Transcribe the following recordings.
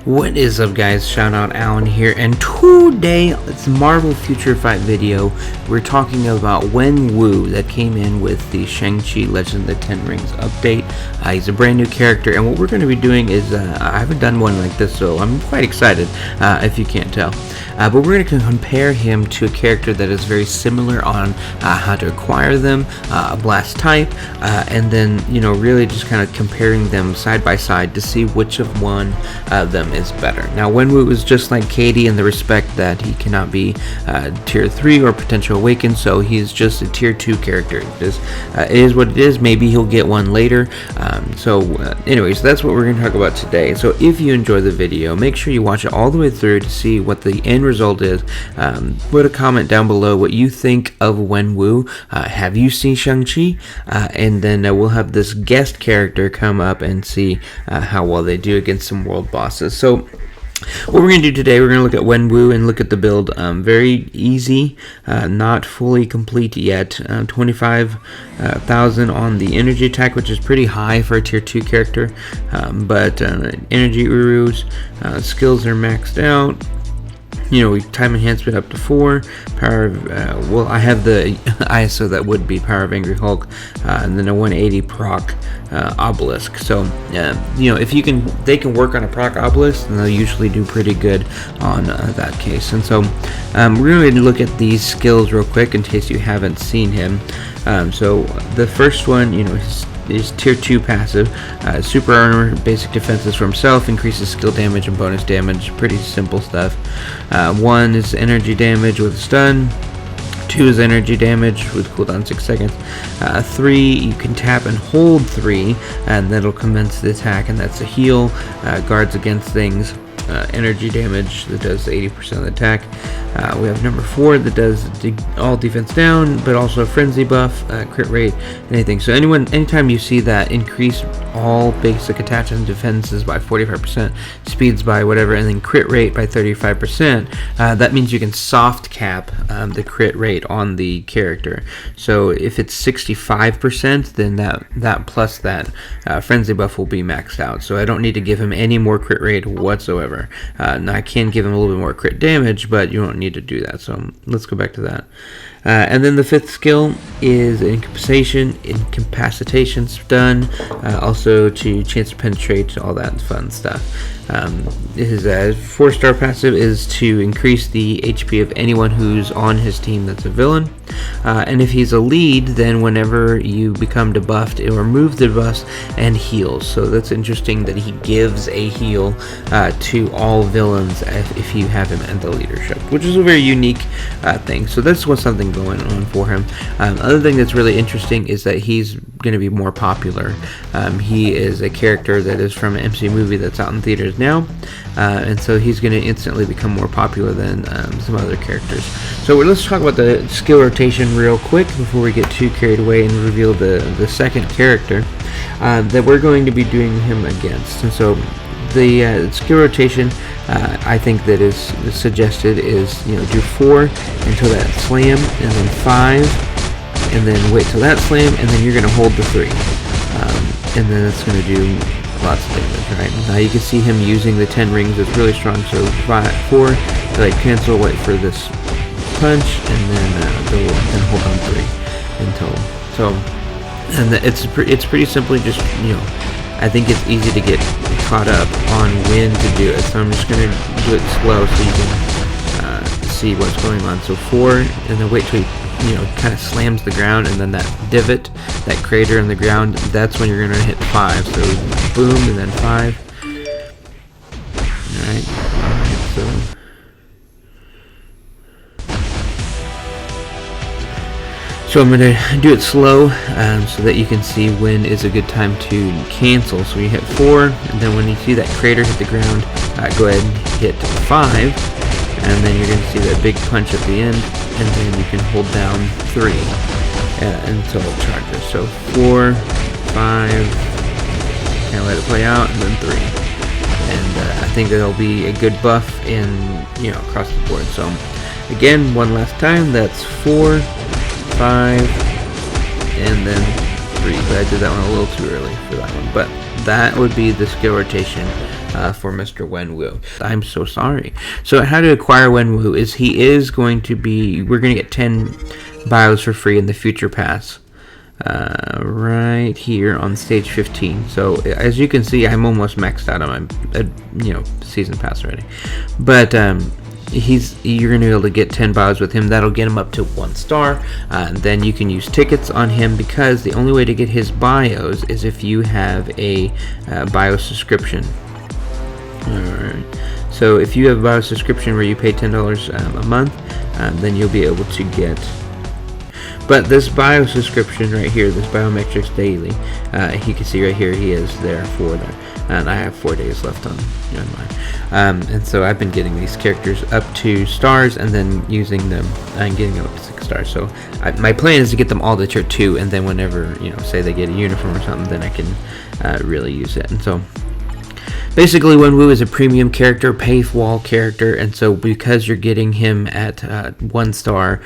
What is up, guys? Shoutoutallen here, and today it's a Marvel Future Fight video. We're talking about Wenwu that came in with the Shang-Chi Legend of the Ten Rings update. He's a brand new character, and what we're going to be doing is, I haven't done one like this, so I'm quite excited, if you can't tell. But we're going to compare him to a character that is very similar on how to acquire them, a blast type, and then, really just kind of comparing them side by side to see which of one of them is better. Now, Wenwu is just like Katie in the respect that he cannot be tier 3 or potential awakened, so he's just a tier 2 character. It is what it is. Maybe he'll get one later. Anyways, that's what we're going to talk about today. So if you enjoy the video, make sure you watch it all the way through to see what the end result is. Put a comment down below what you think of Wenwu. Have you seen Shang-Chi? And then we'll have this guest character come up and see how well they do against some world bosses. So what we're going to do today, we're going to look at Wenwu and look at the build. Very easy, not fully complete yet. 25,000 on the energy attack, which is pretty high for a tier 2 character. But energy urus, skills are maxed out. Time enhancement up to 4, power of, I have the ISO that would be power of Angry Hulk, and then a 180 proc obelisk. So, if they can work on a proc obelisk, then they'll usually do pretty good on that case. And so, we're going to look at these skills real quick in case you haven't seen him. So, the first one, is tier 2 passive. Super armor, basic defenses for himself, increases skill damage and bonus damage. Pretty simple stuff. 1 is energy damage with stun. 2 is energy damage with cooldown 6 seconds. 3, you can tap and hold 3, and that'll commence the attack, and that's a heal. Guards against things. Energy damage that does 80% of the attack. We have number 4 that does all defense down, but also a frenzy buff, crit rate, anything. So anytime you see that, increase all basic attacks and defenses by 45%, speeds by whatever, and then crit rate by 35%, that means you can soft cap the crit rate on the character. So if it's 65%, then that plus that frenzy buff will be maxed out. So I don't need to give him any more crit rate whatsoever. Now I can give him a little bit more crit damage, but you don't need to do that. So let's go back to that. And then the 5th skill is incapacitation stun, also to chance to penetrate, all that fun stuff. His 4-star passive is to increase the HP of anyone who's on his team that's a villain. And if he's a lead, then whenever you become debuffed, it will remove the debuffs and heals. So that's interesting that he gives a heal to all villains if you have him in the leadership, which is a very unique thing. So that's what's something going on for him. Other thing that's really interesting is that he's going to be more popular. He is a character that is from an MCU movie that's out in theaters now, and so he's going to instantly become more popular than some other characters. So let's talk about the skill rotation real quick before we get too carried away and reveal the second character that we're going to be doing him against. And so the skill rotation I think that is suggested is do 4 until that slam, and then 5, and then wait till that slam, and then you're going to hold the 3, and then it's going to do lots of damage. Right now you can see him using the 10 rings. It's really strong. So 4 to cancel, wait for this punch, and then hold on 3 until and it's pretty simply just I think it's easy to get caught up on when to do it, so I'm just going to do it slow so you can see what's going on. So 4, and then wait till he kind of slams the ground, and then that divot, that crater in the ground, that's when you're going to hit 5. So boom, and then 5. Alright, so I'm going to do it slow so that you can see when is a good time to cancel. So you hit 4, and then when you see that crater hit the ground, go ahead and hit 5, and then you're going to see that big punch at the end, and then you can hold down 3 until it charges. So 4, 5, kind of let it play out, and then 3. And I think that'll be a good buff in across the board. So again, one last time, that's 4, 5, and then 3, but I did that one a little too early for that one. But that would be the skill rotation for Mr. Wenwu. I'm so sorry. So how to acquire Wenwu is he is going to be, we're going to get 10 bios for free in the Future Pass. Right here on stage 15. So as you can see, I'm almost maxed out on my season pass already, but you're gonna be able to get 10 bios with him. That'll get him up to 1 star. Then you can use tickets on him, because the only way to get his bios is if you have a bio subscription. Alright, so if you have a bio subscription where you pay $10 a month, then you'll be able to get. But this bio subscription right here, this biometrics daily, you can see right here he is there for that, and I have 4 days left on mine. And so I've been getting these characters up to stars, and then using them and getting them up to 6 stars. So my plan is to get them all to tier 2, and then whenever say they get a uniform or something, then I can really use it. And so basically, Wenwu is a premium character, paywall character, and so because you're getting him at 1 star,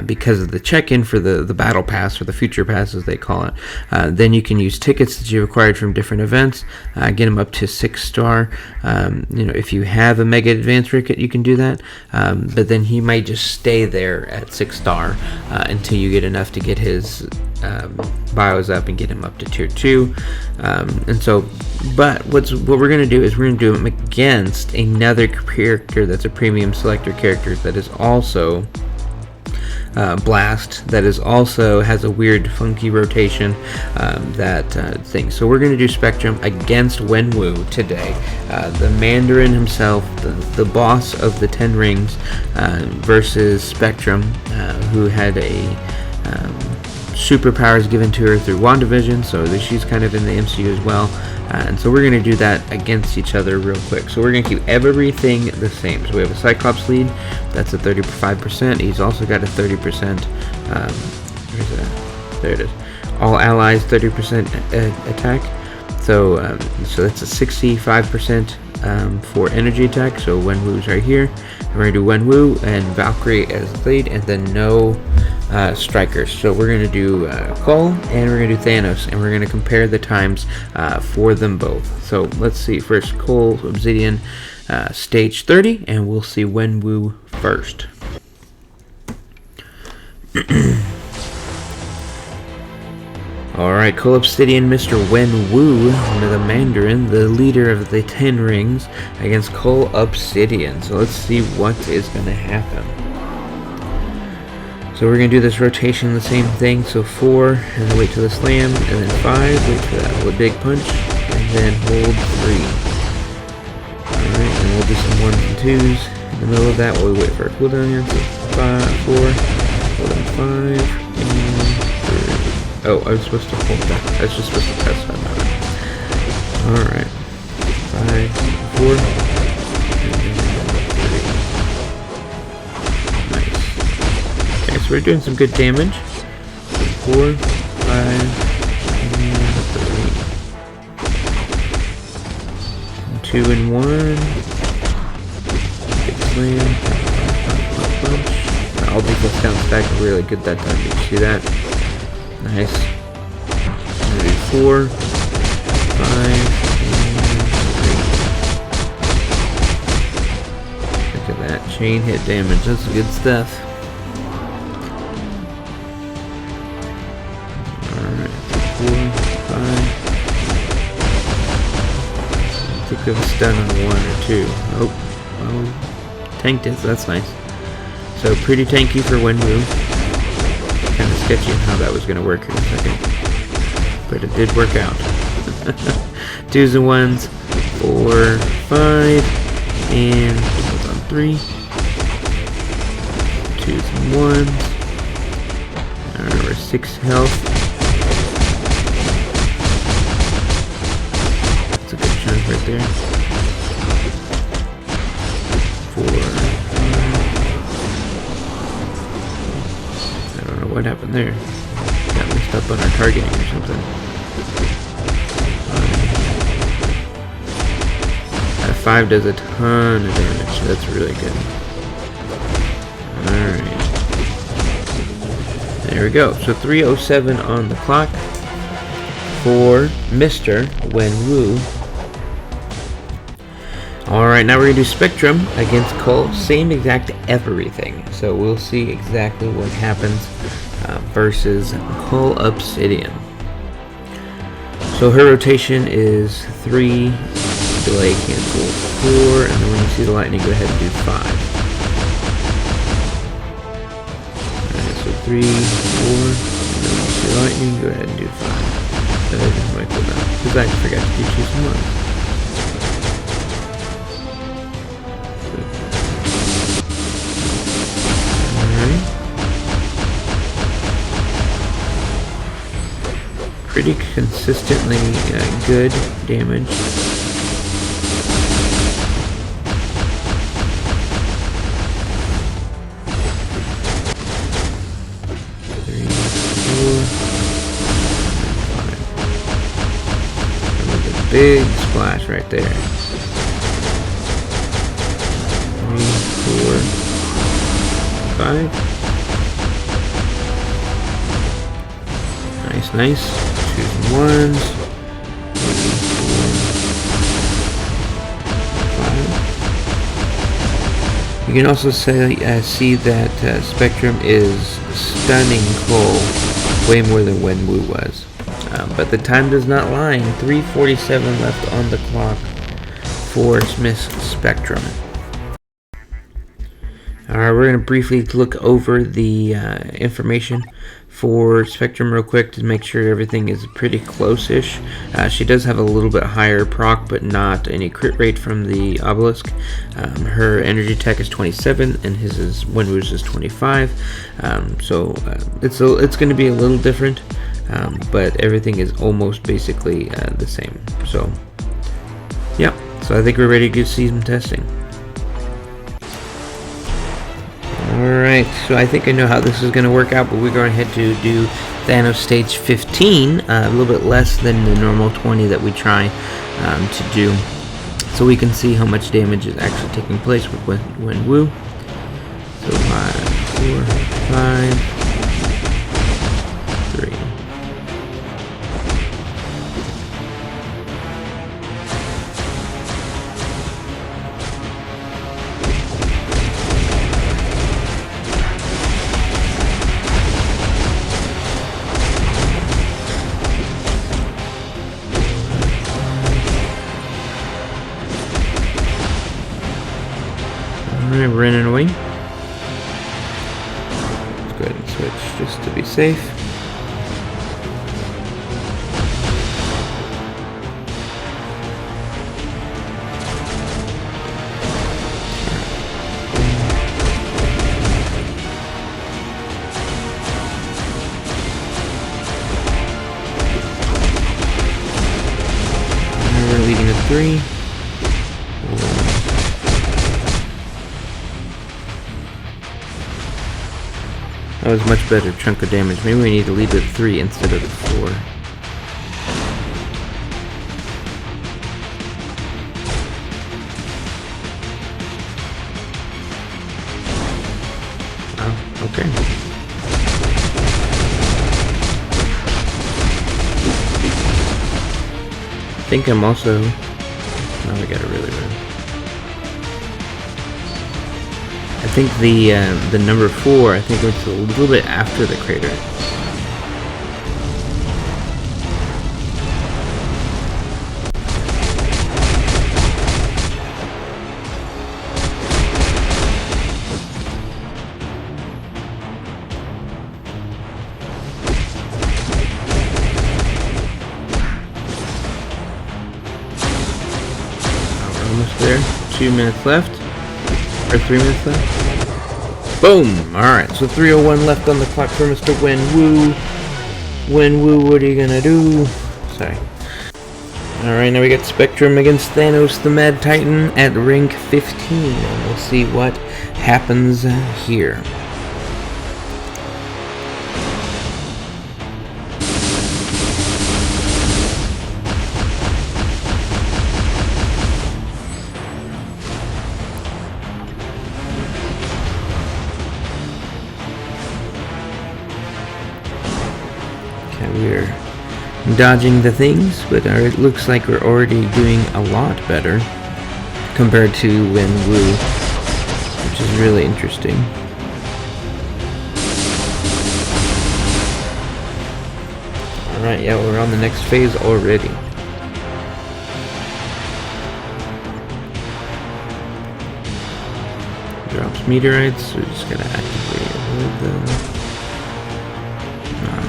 because of the check-in for the battle pass, or the future pass as they call it, then you can use tickets that you've acquired from different events, get him up to 6 star. If you have a mega advanced ticket, you can do that, but then he might just stay there at 6 star until you get enough to get his bios up and get him up to tier 2. And so, but what we're going to do is we're going to do him against another character that's a premium selector character that is also Blast, that is also has a weird funky rotation, thing. So we're going to do Spectrum against Wenwu today, the Mandarin himself, the boss of the 10 rings, versus Spectrum, who had a superpowers given to her through WandaVision, so she's kind of in the MCU as well, and so we're going to do that against each other real quick. So we're going to keep everything the same. So we have a Cyclops lead, that's a 35%. He's also got a 30%, where's that? There it is. All allies 30% attack, so that's a 65% for energy attack. So Wenwu's right here, and we're going to do Wenwu and Valkyrie as lead, and then no strikers. So we're going to do Cole, and we're going to do Thanos, and we're going to compare the times for them both. So let's see, first Cole Obsidian, stage 30, and we'll see Wenwu first. Alright, Cole Obsidian, Mr. Wenwu, the Mandarin, the leader of the 10 rings, against Cole Obsidian. So let's see what is going to happen. So we're going to do this rotation, the same thing, so 4, and then wait till the slam, and then 5, wait for that big punch, and then hold 3. Alright, and we'll do some 1s and 2s in the middle of that while we wait for our cooldown here, so 5, 4, hold on 5, and 3. Oh, I was supposed to hold that, I was just supposed to press that button. Alright, 5, 4, and then 3. Nice. So we're doing some good damage. 4, 5, and 3. 2 and 1. Big slam. Punch. All defense down stack really good that time. Did you see that? Nice. 4, 5, and 3. Look at that chain hit damage. That's good stuff. I think we have a stun on 1 or 2. Oh, tanked it, so that's nice. So pretty tanky for Wenwu. Kind of sketchy on how that was going to work here in a second, but it did work out. 2s and 1s, 4, 5, and hold on 3. 2s and 1s. Alright, we're 6 health. Right there. 4. I don't know what happened there. Got messed up on our targeting or something. 5 does a ton of damage. That's really good. Alright. There we go. So 3:07 on the clock for Mr. Wenwu. Alright, now we're going to do Spectrum against Cull. Same exact everything. So we'll see exactly what happens versus Cull Obsidian. So her rotation is 3, delay cancel 4, and then when you see the lightning, go ahead and do 5. Alright, so 3, 4, and then when you see the lightning, go ahead and do 5. That is my cooldown, because I forgot to do choose 1. Pretty consistently good damage. 3, 4, 5. That was a big splash right there. 3, 4, 5. Nice, nice. Choose ones. 3, 4, 5. You can also see that Spectrum is stunning Cull way more than Wenwu was. But the time does not lie. 3:47 left on the clock for Miss Spectrum. Alright, we're going to briefly look over the information for Spectrum real quick to make sure everything is pretty close-ish. She does have a little bit higher proc, but not any crit rate from the obelisk. Her energy attack is 27, and Wenwu's is 25. So it's going to be a little different, but everything is almost basically the same. So, yeah. So I think we're ready to see some testing. Alright, so I think I know how this is going to work out, but we're going ahead to do Thanos stage 15, a little bit less than the normal 20 that we try to do, so we can see how much damage is actually taking place with Wenwu. So 5, 4, 5, 3. Alright, we're running away. Let's go ahead and switch just to be safe. Alright, we're leading at 3. That was much better chunk of damage. Maybe we need to leave it 3 instead of the 4. Oh, okay. I think I'm also... Now we gotta really run. I think the number 4, I think it's a little bit after the crater. We're almost there. 2 minutes left. Or 3 minutes left. Boom! Alright, so 3:01 left on the clock for Mr. Wenwu. Wenwu, what are you gonna do? Sorry. Alright, now we got Spectrum against Thanos the Mad Titan at rank 15. And we'll see what happens here. We're dodging the things, but it looks like we're already doing a lot better. compared to Wenwu, which is really interesting. Alright, yeah, we're on the next phase already. Drops meteorites, so we're just gonna actively avoid them. Not.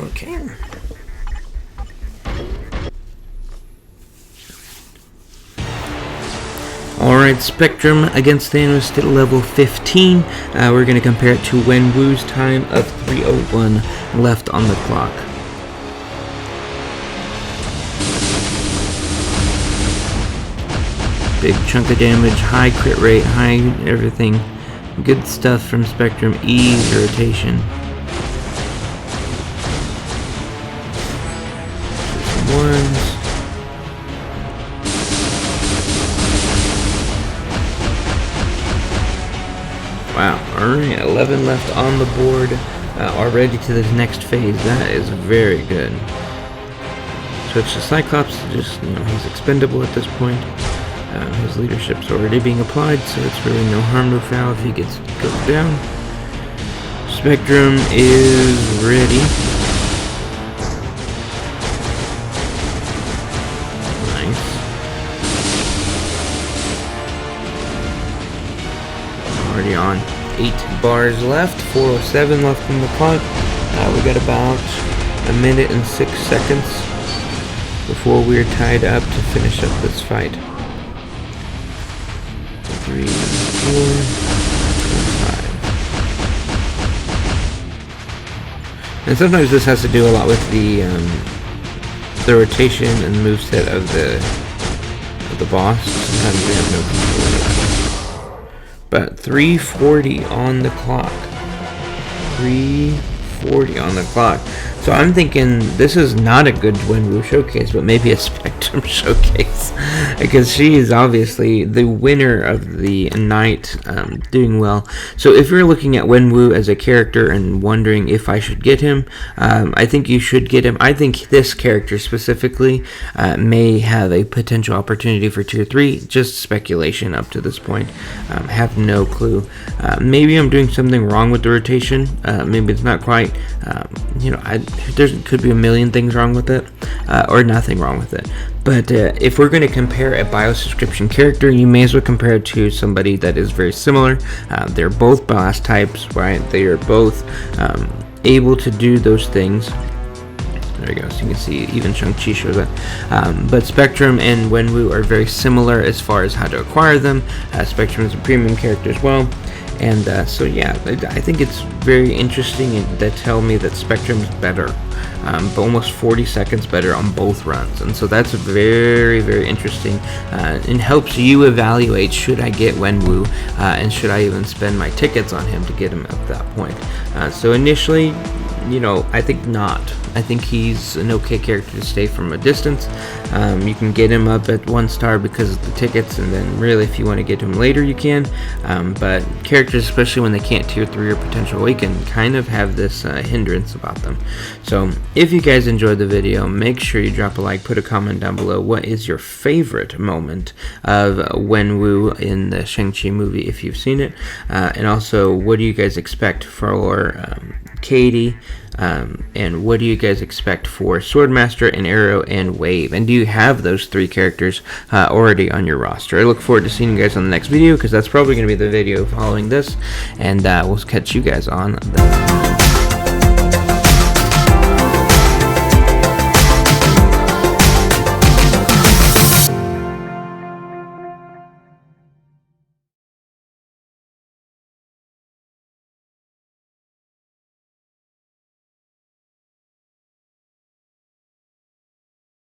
Okay. Alright, Spectrum against Thanos, still level 15. We're going to compare it to Wenwu's time of 3:01 left on the clock. Big chunk of damage, high crit rate, high everything. Good stuff from Spectrum, ease rotation. Some ones. Wow, alright, 11 left on the board, already to the next phase. That is very good. Switch to Cyclops, just, he's expendable at this point. His leadership's already being applied, so it's really no harm, no foul if he goes down. Spectrum is ready. Nice. Already on 8 bars left, 4:07 left on the clock. We got about a minute and 6 seconds before we're tied up to finish up this fight. 3, 4, 5. And sometimes this has to do a lot with the rotation and moveset of the boss. Sometimes we have no control over that. But 3:40 on the clock. 3:40 on the clock. So I'm thinking this is not a good Wenwu showcase, but maybe a Spectrum showcase, because she is obviously the winner of the night, doing well. So if you're looking at Wenwu as a character and wondering if I should get him, I think you should get him. I think this character specifically may have a potential opportunity for tier 3. Just speculation up to this point. Have no clue. Maybe I'm doing something wrong with the rotation. Maybe it's not quite. There could be a million things wrong with it, or nothing wrong with it. But if we're going to compare a bio-subscription character, you may as well compare it to somebody that is very similar. They're both blast types, right? They are both able to do those things. There you go, so you can see even Shang-Chi shows that. But Spectrum and Wenwu are very similar as far as how to acquire them. Spectrum is a premium character as well. And so yeah, I think it's very interesting that tell me that Spectrum's better, but almost 40 seconds better on both runs. And so that's very, very interesting, and helps you evaluate, should I get Wenwu, and should I even spend my tickets on him to get him at that point. So initially, I think not. I think he's an okay character to stay from a distance. You can get him up at 1 star because of the tickets, and then really if you want to get him later you can. But characters, especially when they can't tier 3 or potential awaken, kind of have this hindrance about them. So if you guys enjoyed the video, make sure you drop a like, put a comment down below. What is your favorite moment of Wenwu in the Shang-Chi movie if you've seen it? And also, what do you guys expect for Katie? And what do you guys expect for Swordmaster and Arrow and Wave? And do you have those 3 characters already on your roster? I look forward to seeing you guys on the next video, because that's probably going to be the video following this, and we'll catch you guys on the